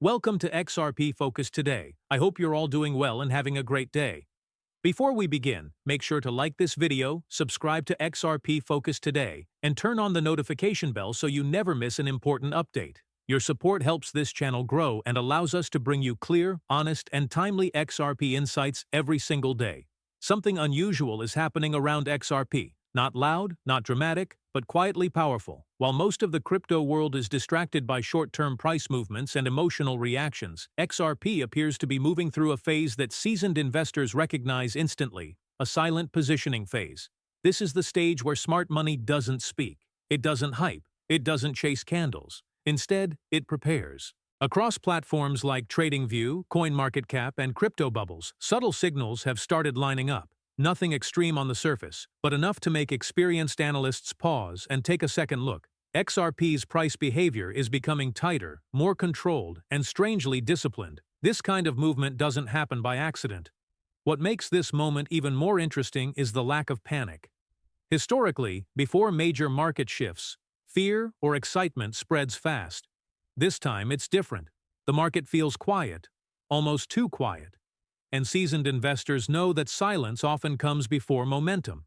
Welcome to XRP Focus Today. I hope you're all doing well and having a great day. Before we begin, make sure to like this video, subscribe to XRP Focus Today, and turn on the notification bell so you never miss an important update. Your support helps this channel grow and allows us to bring you clear, honest, and timely XRP insights every single day. Something unusual is happening around XRP. Not loud, not dramatic, but quietly powerful. While most of the crypto world is distracted by short-term price movements and emotional reactions, XRP appears to be moving through a phase that seasoned investors recognize instantly, a silent positioning phase. This is the stage where smart money doesn't speak. It doesn't hype. It doesn't chase candles. Instead, it prepares. Across platforms like TradingView, CoinMarketCap, and Crypto Bubbles, subtle signals have started lining up. Nothing extreme on the surface, but enough to make experienced analysts pause and take a second look. XRP's price behavior is becoming tighter, more controlled, and strangely disciplined. This kind of movement doesn't happen by accident. What makes this moment even more interesting is the lack of panic. Historically, before major market shifts, fear or excitement spreads fast. This time it's different. The market feels quiet, almost too quiet. And seasoned investors know that silence often comes before momentum.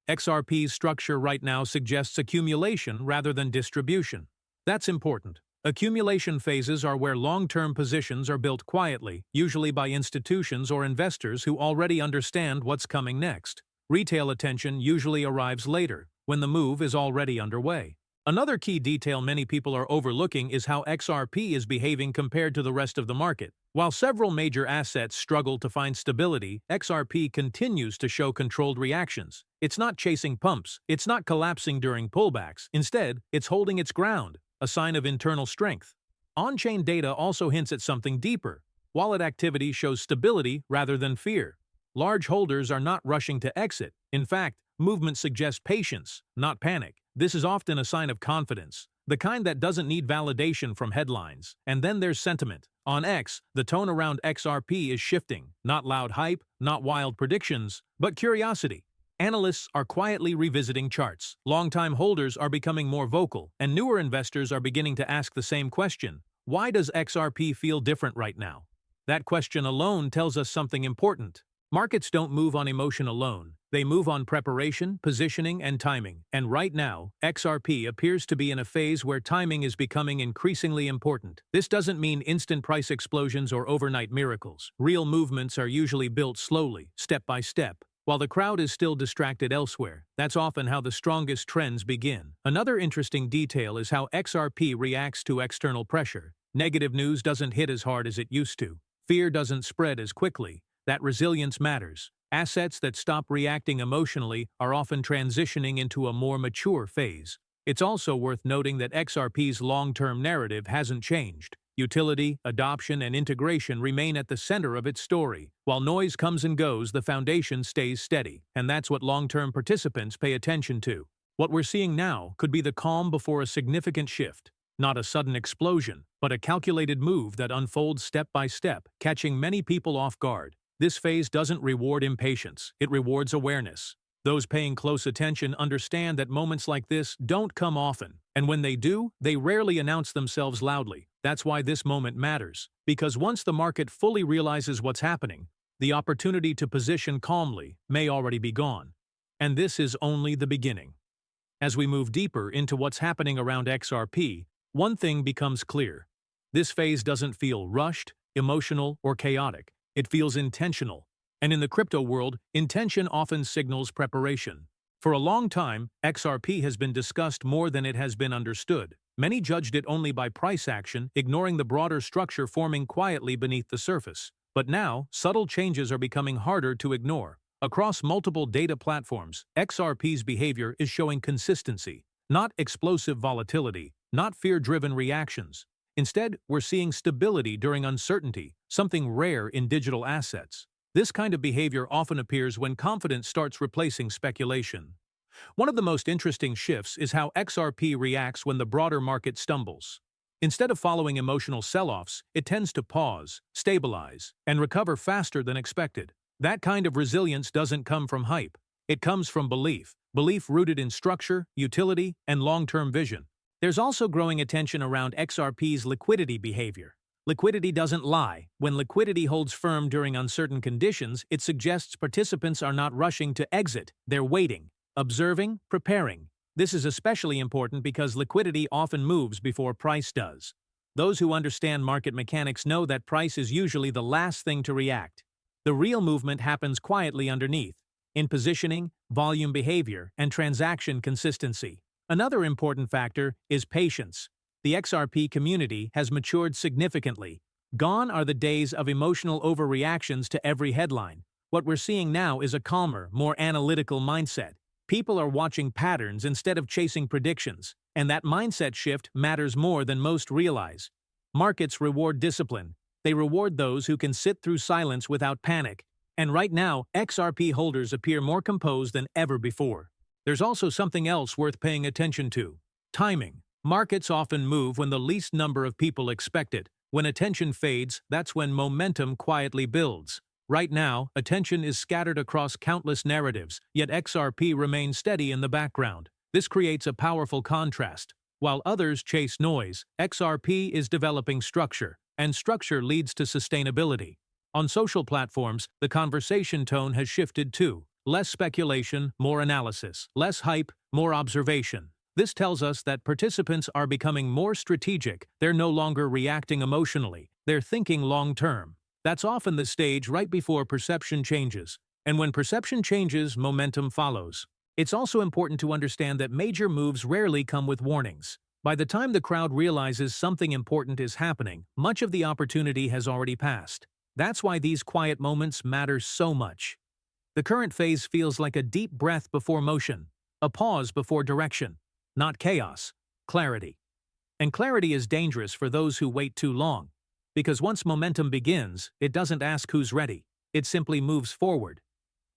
XRP's structure right now suggests accumulation rather than distribution. That's important. Accumulation phases are where long-term positions are built quietly, usually by institutions or investors who already understand what's coming next. Retail attention usually arrives later, when the move is already underway. Another key detail many people are overlooking is how XRP is behaving compared to the rest of the market. While several major assets struggle to find stability, XRP continues to show controlled reactions. It's not chasing pumps, it's not collapsing during pullbacks. Instead, it's holding its ground, a sign of internal strength. On-chain data also hints at something deeper. Wallet activity shows stability rather than fear. Large holders are not rushing to exit. In fact, movement suggests patience, not panic. This is often a sign of confidence, the kind that doesn't need validation from headlines. And then there's sentiment. On X, the tone around XRP is shifting. Not loud hype, not wild predictions, but curiosity. Analysts are quietly revisiting charts. Longtime holders are becoming more vocal, and newer investors are beginning to ask the same question. Why does XRP feel different right now? That question alone tells us something important. Markets don't move on emotion alone. They move on preparation, positioning, and timing. And right now, XRP appears to be in a phase where timing is becoming increasingly important. This doesn't mean instant price explosions or overnight miracles. Real movements are usually built slowly, step by step. While the crowd is still distracted elsewhere, that's often how the strongest trends begin. Another interesting detail is how XRP reacts to external pressure. Negative news doesn't hit as hard as it used to. Fear doesn't spread as quickly. That resilience matters. Assets that stop reacting emotionally are often transitioning into a more mature phase. It's also worth noting that XRP's long-term narrative hasn't changed. Utility, adoption, and integration remain at the center of its story. While noise comes and goes, the foundation stays steady, and that's what long-term participants pay attention to. What we're seeing now could be the calm before a significant shift. Not a sudden explosion, but a calculated move that unfolds step by step, catching many people off guard. This phase doesn't reward impatience, it rewards awareness. Those paying close attention understand that moments like this don't come often, and when they do, they rarely announce themselves loudly. That's why this moment matters, because once the market fully realizes what's happening, the opportunity to position calmly may already be gone. And this is only the beginning. As we move deeper into what's happening around XRP, one thing becomes clear. This phase doesn't feel rushed, emotional, or chaotic. It feels intentional. And in the crypto world, intention often signals preparation. For a long time, XRP has been discussed more than it has been understood. Many judged it only by price action, ignoring the broader structure forming quietly beneath the surface. But now, subtle changes are becoming harder to ignore. Across multiple data platforms, XRP's behavior is showing consistency, not explosive volatility, not fear-driven reactions. Instead, we're seeing stability during uncertainty, something rare in digital assets. This kind of behavior often appears when confidence starts replacing speculation. One of the most interesting shifts is how XRP reacts when the broader market stumbles. Instead of following emotional sell-offs, it tends to pause, stabilize, and recover faster than expected. That kind of resilience doesn't come from hype. It comes from belief rooted in structure, utility, and long-term vision. There's also growing attention around XRP's liquidity behavior. Liquidity doesn't lie. When liquidity holds firm during uncertain conditions, it suggests participants are not rushing to exit, they're waiting, observing, preparing. This is especially important because liquidity often moves before price does. Those who understand market mechanics know that price is usually the last thing to react. The real movement happens quietly underneath, in positioning, volume behavior, and transaction consistency. Another important factor is patience. The XRP community has matured significantly. Gone are the days of emotional overreactions to every headline. What we're seeing now is a calmer, more analytical mindset. People are watching patterns instead of chasing predictions, and that mindset shift matters more than most realize. Markets reward discipline. They reward those who can sit through silence without panic. And right now, XRP holders appear more composed than ever before. There's also something else worth paying attention to: timing. Markets often move when the least number of people expect it. When attention fades, that's when momentum quietly builds. Right now, attention is scattered across countless narratives, yet XRP remains steady in the background. This creates a powerful contrast. While others chase noise, XRP is developing structure, and structure leads to sustainability. On social platforms, the conversation tone has shifted too. Less speculation, more analysis. Less hype, more observation. This tells us that participants are becoming more strategic. They're no longer reacting emotionally. They're thinking long-term. That's often the stage right before perception changes. And when perception changes, momentum follows. It's also important to understand that major moves rarely come with warnings. By the time the crowd realizes something important is happening, much of the opportunity has already passed. That's why these quiet moments matter so much. The current phase feels like a deep breath before motion, a pause before direction. Not chaos, clarity. And clarity is dangerous for those who wait too long. Because once momentum begins, it doesn't ask who's ready. It simply moves forward.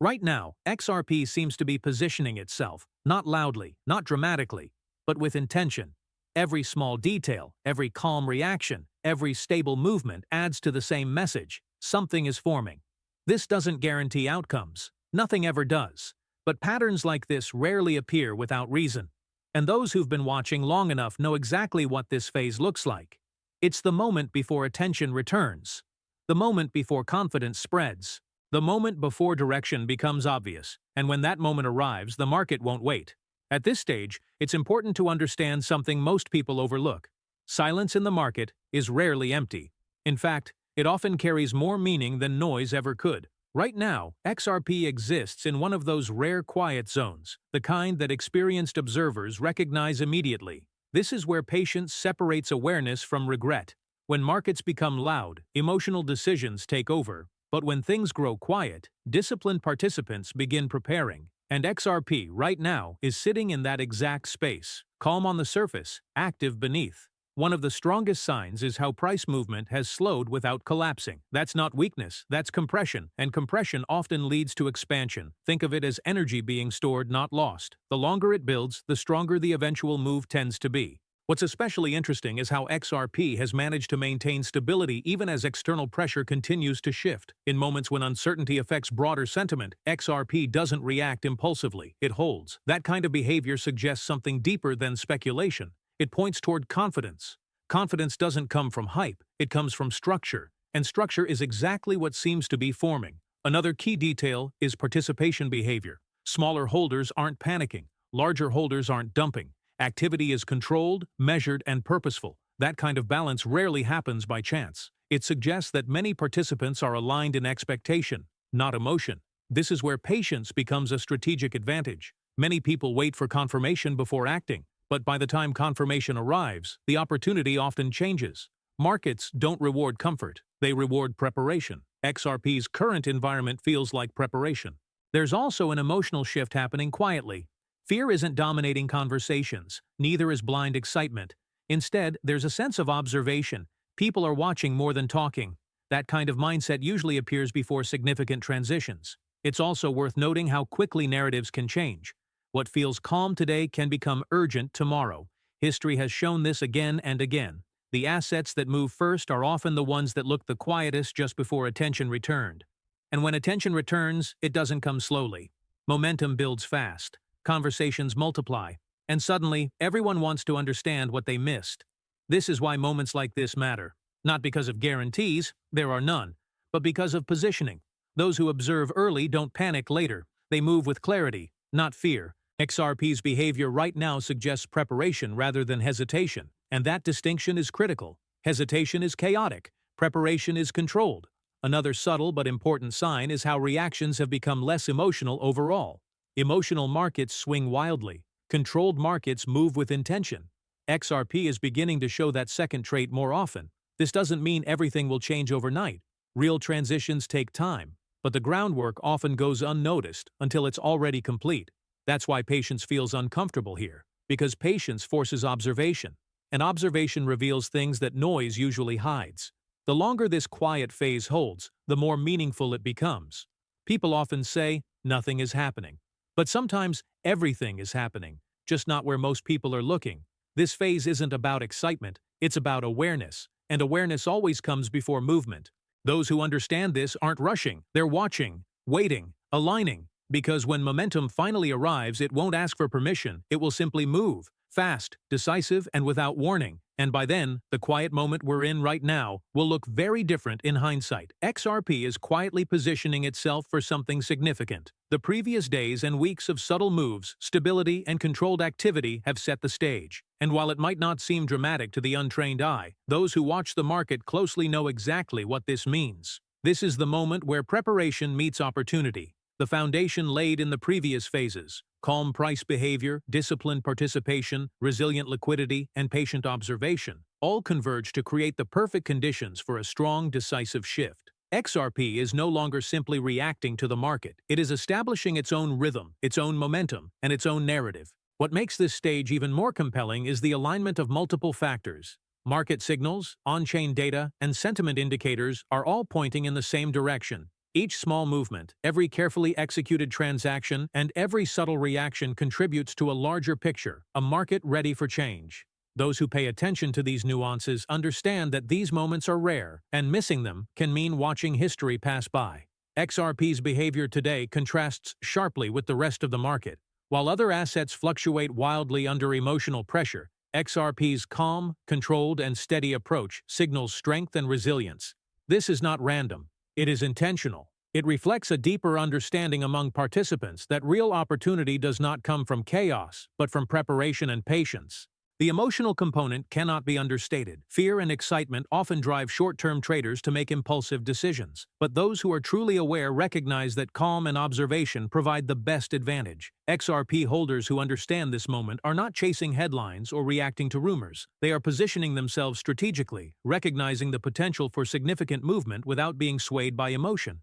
Right now, XRP seems to be positioning itself, not loudly, not dramatically, but with intention. Every small detail, every calm reaction, every stable movement adds to the same message: something is forming. This doesn't guarantee outcomes. Nothing ever does. But patterns like this rarely appear without reason. And those who've been watching long enough know exactly what this phase looks like. It's the moment before attention returns. The moment before confidence spreads. The moment before direction becomes obvious. And when that moment arrives, the market won't wait. At this stage, it's important to understand something most people overlook. Silence in the market is rarely empty. In fact, it often carries more meaning than noise ever could. Right now, XRP exists in one of those rare quiet zones, the kind that experienced observers recognize immediately. This is where patience separates awareness from regret. When markets become loud, emotional decisions take over. But when things grow quiet, disciplined participants begin preparing. And XRP right now is sitting in that exact space, calm on the surface, active beneath. One of the strongest signs is how price movement has slowed without collapsing. That's not weakness, that's compression, and compression often leads to expansion. Think of it as energy being stored, not lost. The longer it builds, the stronger the eventual move tends to be. What's especially interesting is how XRP has managed to maintain stability even as external pressure continues to shift. In moments when uncertainty affects broader sentiment, XRP doesn't react impulsively, it holds. That kind of behavior suggests something deeper than speculation. It points toward confidence. Confidence doesn't come from hype, it comes from structure, and structure is exactly what seems to be forming. Another key detail is participation behavior. Smaller holders aren't panicking, larger holders aren't dumping. Activity is controlled, measured, and purposeful. That kind of balance rarely happens by chance. It suggests that many participants are aligned in expectation, not emotion. This is where patience becomes a strategic advantage. Many people wait for confirmation before acting. But by the time confirmation arrives, the opportunity often changes. Markets don't reward comfort, they reward preparation. XRP's current environment feels like preparation. There's also an emotional shift happening quietly. Fear isn't dominating conversations, neither is blind excitement. Instead, there's a sense of observation. People are watching more than talking. That kind of mindset usually appears before significant transitions. It's also worth noting how quickly narratives can change. What feels calm today can become urgent tomorrow. History has shown this again and again. The assets that move first are often the ones that look the quietest just before attention returned. And when attention returns, it doesn't come slowly. Momentum builds fast. Conversations multiply. And suddenly, everyone wants to understand what they missed. This is why moments like this matter. Not because of guarantees, there are none, but because of positioning. Those who observe early don't panic later. They move with clarity, not fear. XRP's behavior right now suggests preparation rather than hesitation, and that distinction is critical. Hesitation is chaotic. Preparation is controlled. Another subtle but important sign is how reactions have become less emotional overall. Emotional markets swing wildly. Controlled markets move with intention. XRP is beginning to show that second trait more often. This doesn't mean everything will change overnight. Real transitions take time, but the groundwork often goes unnoticed until it's already complete. That's why patience feels uncomfortable here, because patience forces observation, and observation reveals things that noise usually hides. The longer this quiet phase holds, the more meaningful it becomes. People often say, nothing is happening. But sometimes, everything is happening, just not where most people are looking. This phase isn't about excitement, it's about awareness, and awareness always comes before movement. Those who understand this aren't rushing, they're watching, waiting, aligning, because when momentum finally arrives, it won't ask for permission, it will simply move, fast, decisive, and without warning. And by then, the quiet moment we're in right now will look very different in hindsight. XRP is quietly positioning itself for something significant. The previous days and weeks of subtle moves, stability, and controlled activity have set the stage. And while it might not seem dramatic to the untrained eye, those who watch the market closely know exactly what this means. This is the moment where preparation meets opportunity. The foundation laid in the previous phases, calm price behavior, disciplined participation, resilient liquidity, and patient observation, all converge to create the perfect conditions for a strong, decisive shift. XRP is no longer simply reacting to the market. It is establishing its own rhythm, its own momentum, and its own narrative. What makes this stage even more compelling is the alignment of multiple factors. Market signals, on-chain data, and sentiment indicators are all pointing in the same direction. Each small movement, every carefully executed transaction, and every subtle reaction contributes to a larger picture, a market ready for change. Those who pay attention to these nuances understand that these moments are rare, and missing them can mean watching history pass by. XRP's behavior today contrasts sharply with the rest of the market. While other assets fluctuate wildly under emotional pressure, XRP's calm, controlled, and steady approach signals strength and resilience. This is not random. It is intentional. It reflects a deeper understanding among participants that real opportunity does not come from chaos, but from preparation and patience. The emotional component cannot be understated. Fear and excitement often drive short-term traders to make impulsive decisions, but those who are truly aware recognize that calm and observation provide the best advantage. XRP holders who understand this moment are not chasing headlines or reacting to rumors. They are positioning themselves strategically, recognizing the potential for significant movement without being swayed by emotion.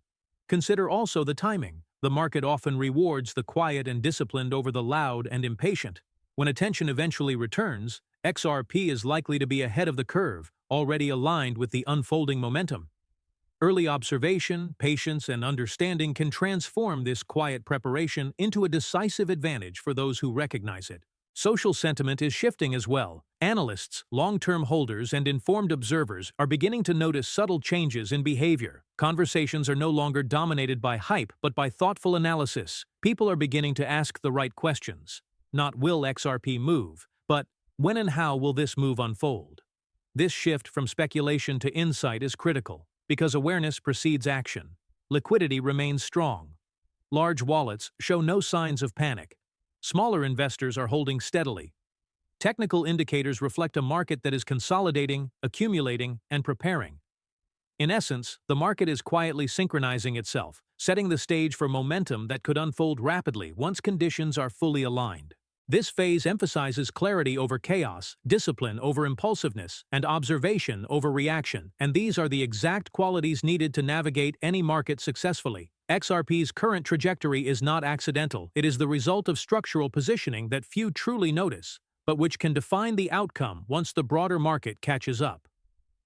Consider also the timing. The market often rewards the quiet and disciplined over the loud and impatient. When attention eventually returns, XRP is likely to be ahead of the curve, already aligned with the unfolding momentum. Early observation, patience, and understanding can transform this quiet preparation into a decisive advantage for those who recognize it. Social sentiment is shifting as well. Analysts, long-term holders, and informed observers are beginning to notice subtle changes in behavior. Conversations are no longer dominated by hype but by thoughtful analysis. People are beginning to ask the right questions. Not will XRP move, but when and how will this move unfold? This shift from speculation to insight is critical, because awareness precedes action. Liquidity remains strong. Large wallets show no signs of panic. Smaller investors are holding steadily. Technical indicators reflect a market that is consolidating, accumulating, and preparing. In essence, the market is quietly synchronizing itself, setting the stage for momentum that could unfold rapidly once conditions are fully aligned. This phase emphasizes clarity over chaos, discipline over impulsiveness, and observation over reaction, and these are the exact qualities needed to navigate any market successfully. XRP's current trajectory is not accidental. It is the result of structural positioning that few truly notice, but which can define the outcome once the broader market catches up.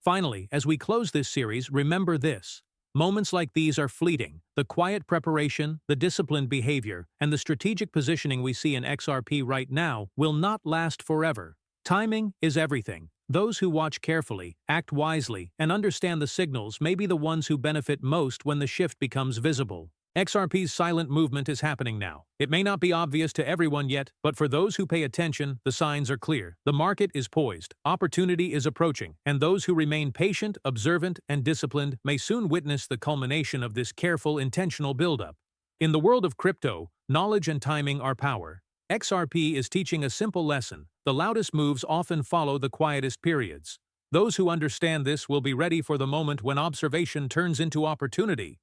Finally, as we close this series, remember this. Moments like these are fleeting. The quiet preparation, the disciplined behavior, and the strategic positioning we see in XRP right now will not last forever. Timing is everything. Those who watch carefully, act wisely, and understand the signals may be the ones who benefit most when the shift becomes visible. XRP's silent movement is happening now. It may not be obvious to everyone yet, but for those who pay attention, the signs are clear. The market is poised, opportunity is approaching, and those who remain patient, observant, and disciplined may soon witness the culmination of this careful, intentional buildup. In the world of crypto, knowledge and timing are power. XRP is teaching a simple lesson: the loudest moves often follow the quietest periods. Those who understand this will be ready for the moment when observation turns into opportunity.